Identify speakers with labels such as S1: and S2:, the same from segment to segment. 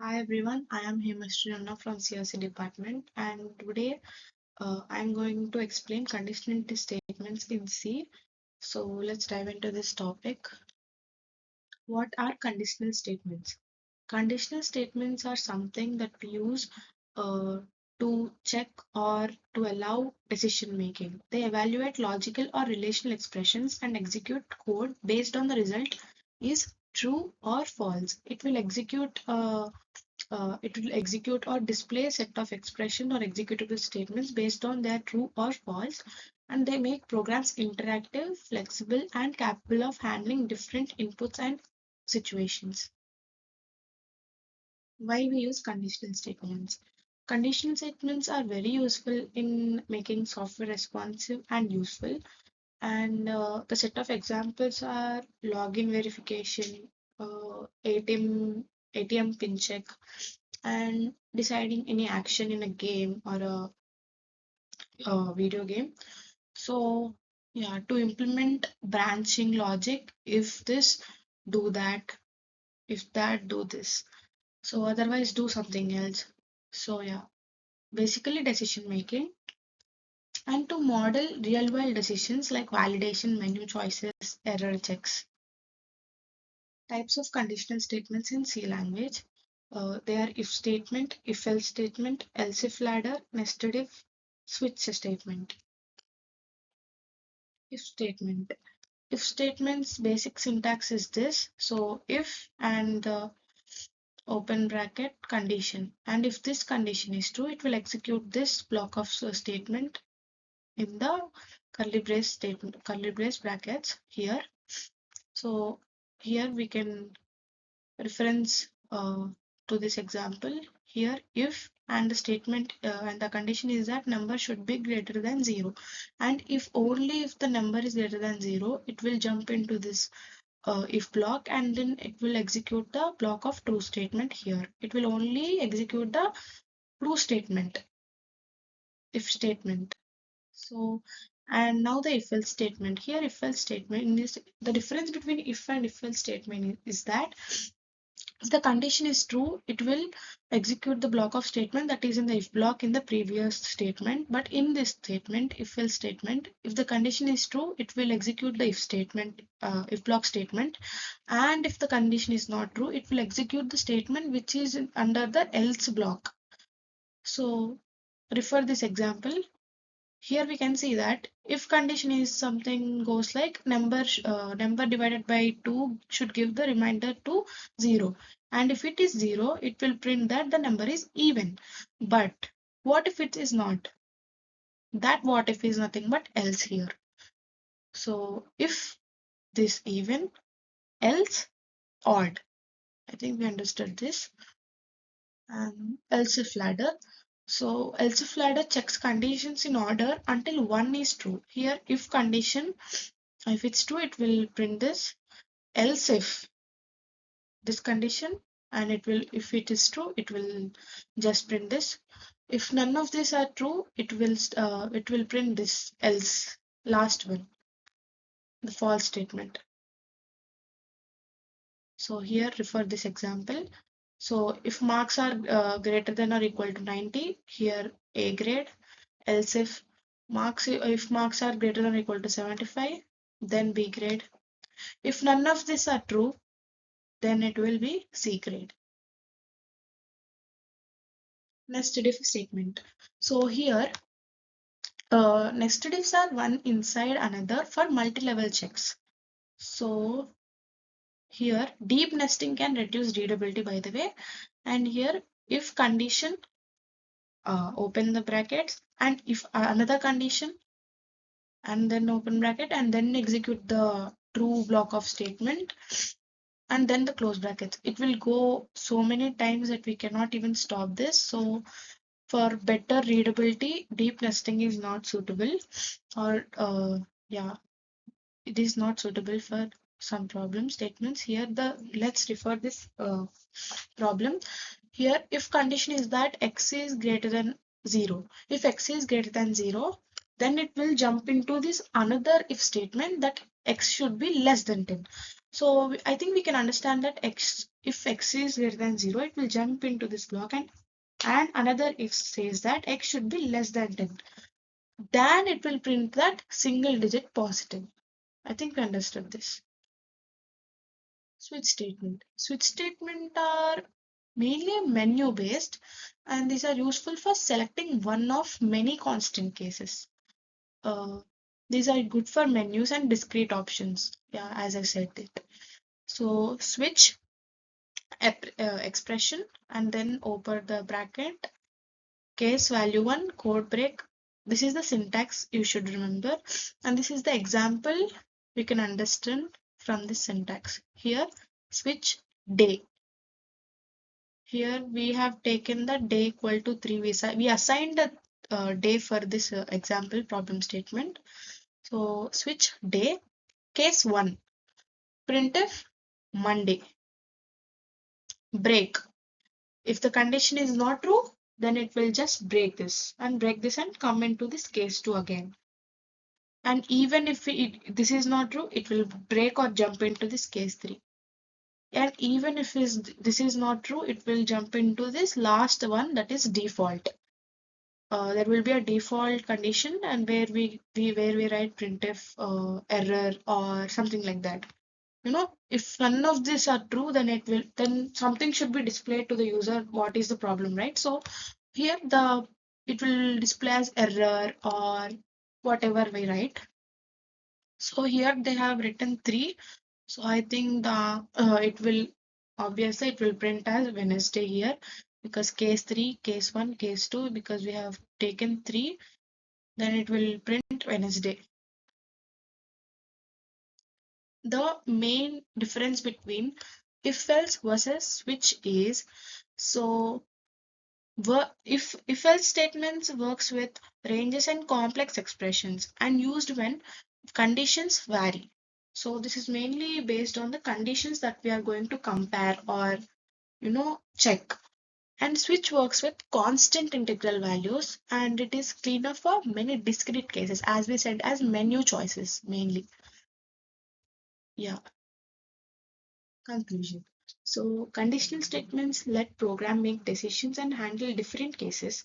S1: Hi everyone, I am HemaSreeNunna from CRC department, and today I'm going to explain conditional statements in C. So let's dive into this topic. What are conditional statements? Conditional statements are something that we use uh, to check or to allow decision making. They evaluate logical or relational expressions and execute code based on the result is true or false. It will execute or display a set of expression or executable statements based on their true or false, and they make programs interactive, flexible, and capable of handling different inputs and situations. Why we use conditional statements? Conditional statements are very useful in making software responsive and useful. And the set of examples are login verification, ATM pin check, and deciding any action in a game or a video game. So, yeah, to implement branching logic, if this, do that, if that, do this. So, otherwise, do something else. So, yeah, basically decision making. And to model real world decisions like validation, menu choices, error checks. Types of conditional statements in C language. They are if statement, if else statement, else if ladder, nested if, switch statement. If statement. If statement's basic syntax is this. So if and open bracket condition. And if this condition is true, it will execute this block of statement in the curly brace brackets here. So here we can reference to this example here. If and the statement and the condition is that number should be greater than 0, and if only if the number is greater than 0, it will jump into this if block, and then it will execute the block of true statement here. It will only execute the true statement, if statement. So, and now the if else statement. Here if else statement is the difference between if and if else statement is that if the condition is true, it will execute the block of statement that is in the if block in the previous statement. But in this statement, if else statement, if the condition is true, it will execute the if statement, if block statement. And if the condition is not true, it will execute the statement which is under the else block. So refer this example. Here we can see that if condition is something goes like number divided by 2 should give the remainder to 0, and if it is 0, it will print that the number is even. But what if it is not? That what if is nothing but else here. So if this even, else odd. I think we understood this. And else if ladder. So else if ladder checks conditions in order until one is true. Here if condition, if it's true, it will print this. Else if this condition, and it will, if it is true, it will just print this. If none of these are true, it will print this else, last one, the false statement. So here refer this example. So if marks are greater than or equal to 90, here A grade. Else if marks are greater than or equal to 75, then B grade. If none of these are true, then it will be C grade. Nested if statement. So here nested ifs are one inside another for multi-level checks. So here deep nesting can reduce readability, by the way. And here if condition, open the brackets, and if another condition, and then open bracket, and then execute the true block of statement, and then the close brackets. It will go so many times that we cannot even stop this. So for better readability, deep nesting is not suitable, or yeah, it is not suitable for some problem statements. Here let's refer this problem. Here if condition is that x is greater than 0, if x is greater than 0, then it will jump into this another if statement that x should be less than 10. So I think we can understand that if x is greater than 0, it will jump into this block, and another if says that x should be less than 10. Then it will print that single digit positive. I think we understood this. Switch statement. Switch statement are mainly menu based, and these are useful for selecting one of many constant cases. Uh, these are good for menus and discrete options. Yeah, as I said it. So switch expression and then open the bracket, case value 1, code break. This is the syntax you should remember, and this is the example we can understand from this syntax. Here, switch day. Here we have taken the day equal to 3. We assigned a day for this example problem statement. So switch day, case 1, printf Monday, break. If the condition is not true, then it will just break this and come into this case 2 again. And even if this is not true, it will break or jump into this case 3. And even if this is not true, it will jump into this last one, that is default. There will be a default condition, and where we write printf error or something like that. If none of these are true, then something should be displayed to the user. What is the problem, right? So here it will display as error or whatever we write. So here they have written 3. So I think obviously it will print as Wednesday here, because case 3, case 1, case 2, because we have taken 3, then it will print Wednesday. The main difference between if else versus switch is, so if else statements works with ranges and complex expressions and used when conditions vary. So this is mainly based on the conditions that we are going to compare or check. And switch works with constant integral values, and it is cleaner for many discrete cases, as we said, as menu choices mainly. Yeah. Conclusion. So conditional statements let program make decisions and handle different cases.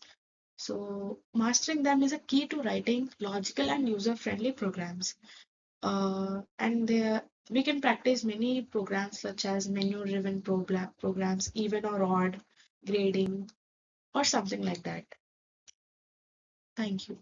S1: So mastering them is a key to writing logical and user-friendly programs. We can practice many programs such as menu-driven programs, even or odd, grading, or something like that. Thank you.